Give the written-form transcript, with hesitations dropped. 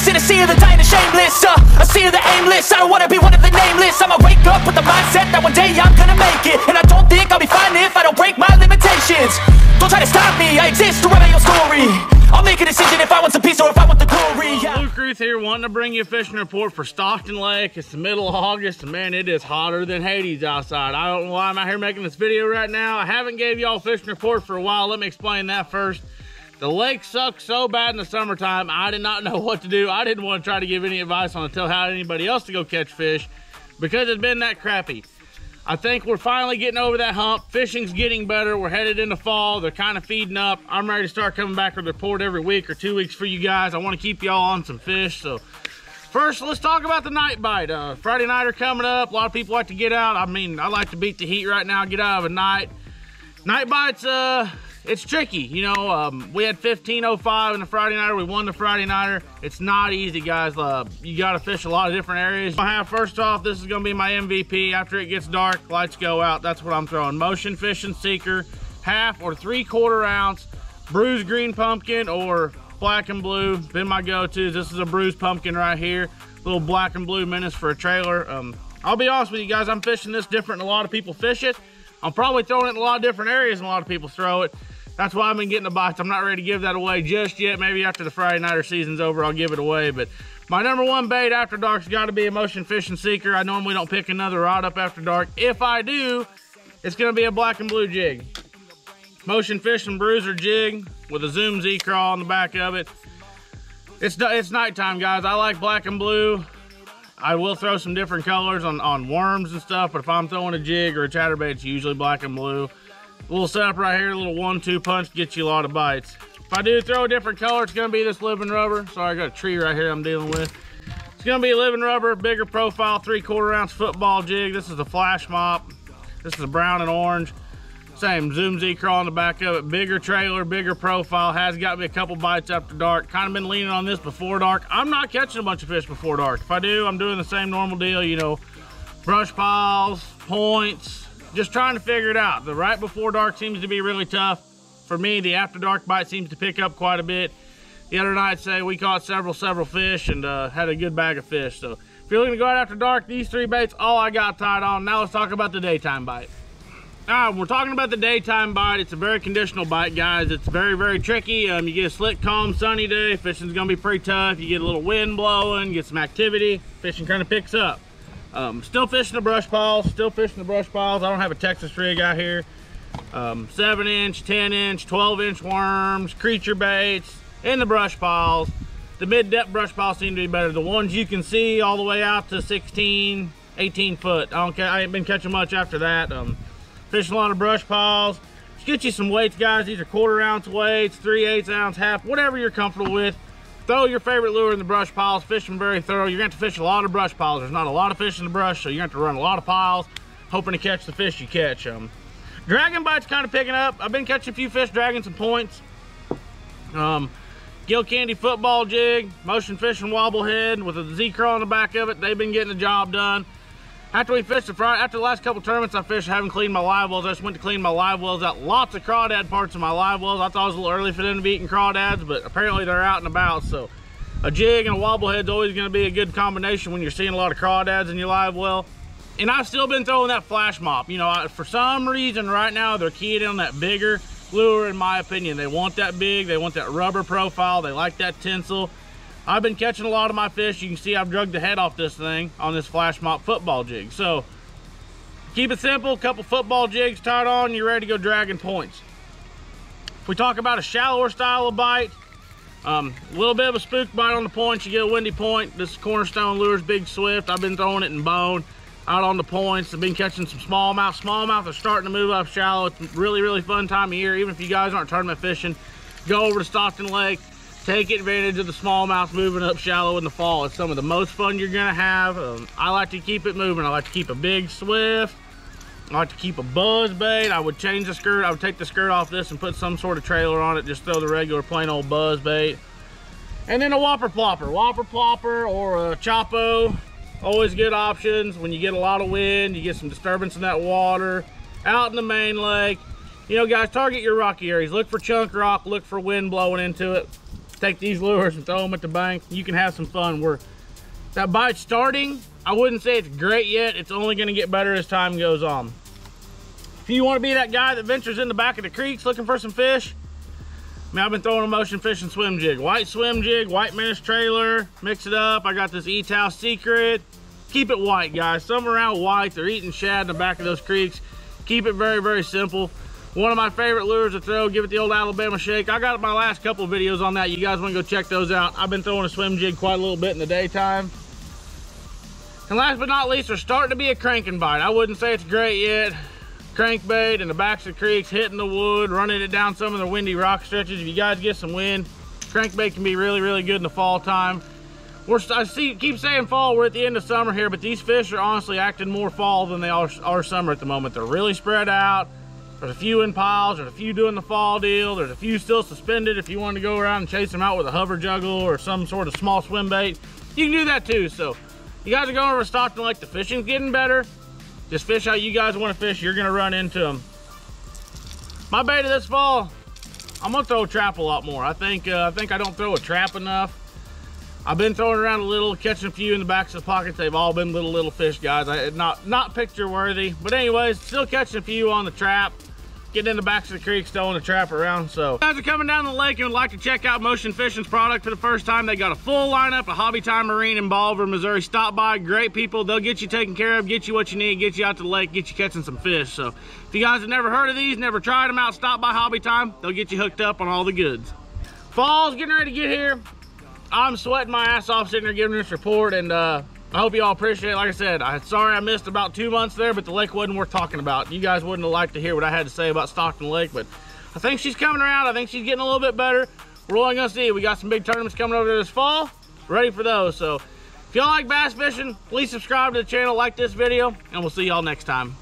In a sea of the dying and shameless, a sea of the aimless. I don't wanna be one of the nameless. I'ma wake up with the mindset that one day I'm gonna make it. And I don't think I'll be fine if I don't break my limitations. Don't try to stop me, I exist to write my own story. I'll make a decision if I want some peace or if I want the glory. Luke Ruth here, wanting to bring you a fishing report for Stockton Lake. It's the middle of August, and man, it is hotter than Hades outside. I don't know why I'm out here making this video right now. I haven't gave y'all a fishing report for a while. Let me explain that first. The lake sucks so bad in the summertime, I did not know what to do. I didn't want to try to give any advice on tell how anybody else to go catch fish because it's been that crappy. I think we're finally getting over that hump. Fishing's getting better. We're headed into fall. They're kind of feeding up. I'm ready to start coming back with a report every week or 2 weeks for you guys. I want to keep y'all on some fish. So first, let's talk about the night bite. Friday night are coming up. A lot of people like to get out. I mean, I like to beat the heat right now, get out of a night. Night bites, it's tricky, you know. We had 15.05 in the Friday nighter. We won the Friday nighter. It's not easy, guys. You got to fish a lot of different areas. First off, this is going to be my MVP. After it gets dark, lights go out. That's what I'm throwing. Motion fishing seeker, 1/2 or 3/4 ounce, bruised green pumpkin or black and blue. Been my go-tos. This is a bruised pumpkin right here. Little black and blue menace for a trailer. I'll be honest with you guys. I'm fishing this different than a lot of people fish it. I'm probably throwing it in a lot of different areas than a lot of people throw it. That's why I've been getting the bites. I'm not ready to give that away just yet. Maybe after the Friday nighter season's over, I'll give it away. But my #1 bait after dark's got to be a motion fishing seeker. I normally don't pick another rod up after dark. If I do, it's going to be a black and blue jig. Motion fishing bruiser jig with a Zoom Z crawl on the back of it. It's nighttime, guys. I like black and blue. I will throw some different colors on worms and stuff, but if I'm throwing a jig or a chatterbait, it's usually black and blue. A little setup right here, a little 1-2 punch, gets you a lot of bites. If I do throw a different color, it's gonna be this living rubber. Sorry, I got a tree right here I'm dealing with. It's gonna be a living rubber, bigger profile, 3/4 ounce football jig. This is a flash mop. This is a brown and orange. Same Zoom Z crawl on the back of it. Bigger trailer, bigger profile. Has got me a couple bites after dark. Kind of been leaning on this before dark. I'm not catching a bunch of fish before dark. If I do, I'm doing the same normal deal, you know, brush piles, points, just trying to figure it out. The right before dark seems to be really tough. For me, the after dark bite seems to pick up quite a bit. The other night, say, we caught several fish and had a good bag of fish. So if you're looking to go out after dark, these 3 baits, all I got tied on. Now let's talk about the daytime bite. All right, we're talking about the daytime bite. It's a very conditional bite, guys. It's very, very tricky. You get a slick, calm, sunny day. Fishing's gonna be pretty tough. You get a little wind blowing, get some activity. Fishing kind of picks up. Still fishing the brush piles. I don't have a Texas rig out here. 7-inch, 10-inch, 12-inch worms, creature baits in the brush piles. The mid-depth brush piles seem to be better. The ones you can see all the way out to 16, 18 foot. I ain't been catching much after that. Fishing a lot of brush piles. Just get you some weights, guys. These are 1/4 ounce weights, 3/8 ounce, half, whatever you're comfortable with. Throw your favorite lure in the brush piles. Fish them very thorough. You're going to have to fish a lot of brush piles. There's not a lot of fish in the brush, so you're going to have to run a lot of piles, hoping to catch the fish you catch. Dragon bite's kind of picking up. I've been catching a few fish, dragging some points. Gill Candy football jig, motion fishing wobble head with a Z crawl on the back of it. They've been getting the job done. After we fished after the last couple tournaments I fished, I haven't cleaned my live wells. I just went to clean my live wells out. Lots of crawdad parts of my live wells. I thought it was a little early for them to be eating crawdads, but apparently they're out and about. So a jig and a wobble head's always going to be a good combination when you're seeing a lot of crawdads in your live well. And I've still been throwing that flash mop. You know, for some reason right now they're keyed in on that bigger lure, in my opinion. They want that big, they want that rubber profile, they like that tinsel. I've been catching a lot of my fish. You can see I've drugged the head off this thing on this flash mop football jig. So keep it simple, a couple football jigs tied on, you're ready to go dragging points. If we talk about a shallower style of bite, a little bit of a spook bite on the points, you get a windy point. This is Cornerstone Lures Big Swift. I've been throwing it in bone out on the points. I've been catching some smallmouth. Smallmouth are starting to move up shallow. It's a really, really fun time of year. Even if you guys aren't tournament fishing, go over to Stockton Lake. Take advantage of the smallmouth moving up shallow in the fall. It's some of the most fun you're gonna have. I like to keep it moving. I like to keep a big Swift. I like to keep a buzz bait. I would change the skirt. I would take the skirt off this and put some sort of trailer on it. Just throw the regular plain old buzz bait. And then a whopper plopper. Whopper plopper or a choppo. Always good options when you get a lot of wind, you get some disturbance in that water. Out in the main lake. You know, guys, target your rocky areas. Look for chunk rock, look for wind blowing into it. take these lures and throw them at the bank. You can have some fun. Where that bite's starting, I wouldn't say it's great yet. It's only gonna get better as time goes on. If you wanna be that guy that ventures in the back of the creeks looking for some fish, I mean, I've been throwing a motion fishing swim jig. White swim jig, white menace trailer, mix it up. I got this E-Towel Secret. Keep it white, guys. Some around white, they're eating shad in the back of those creeks. Keep it very, very simple. One of my favorite lures to throw, give it the old Alabama shake. I got my last couple of videos on that. You guys wanna go check those out. I've been throwing a swim jig quite a little bit in the daytime. And last but not least, there's starting to be a cranking bite. I wouldn't say it's great yet. Crankbait in the backs of the creeks, hitting the wood, running it down some of the windy rock stretches. If you guys get some wind, crankbait can be really, really good in the fall time. Keep saying fall, we're at the end of summer here, but these fish are honestly acting more fall than they are summer at the moment. They're really spread out. There's a few in piles, there's a few doing the fall deal, there's a few still suspended if you want to go around and chase them out with a hover juggle or some sort of small swim bait. You can do that too. So you guys are going over to Stockton Lake, the fishing's getting better. Just fish how you guys want to fish, you're gonna run into them. My beta this fall, I'm gonna throw a trap a lot more. I think I don't throw a trap enough. I've been throwing around a little, catching a few in the backs of the pockets. They've all been little fish, guys. Not picture worthy, but anyways, still catching a few on the trap. Getting in the backs of the creek, throwing the trap around. So if you guys are coming down the lake and would like to check out Motion Fishing's product for the first time, they got a full lineup of Hobby Time Marine in Bolivar, Missouri. Stop by, great people. They'll get you taken care of, get you what you need, get you out to the lake, get you catching some fish. So if you guys have never heard of these, never tried them out, stop by Hobby Time. They'll get you hooked up on all the goods. Fall's getting ready to get here. I'm sweating my ass off sitting there giving this report, and I hope you all appreciate it. Like I said, sorry I missed about 2 months there, but the lake wasn't worth talking about. You guys wouldn't have liked to hear what I had to say about Stockton Lake, but I think she's coming around. I think she's getting a little bit better. We're only gonna see. We got some big tournaments coming over there this fall. Ready for those. So if y'all like bass fishing, please subscribe to the channel, like this video, and we'll see y'all next time.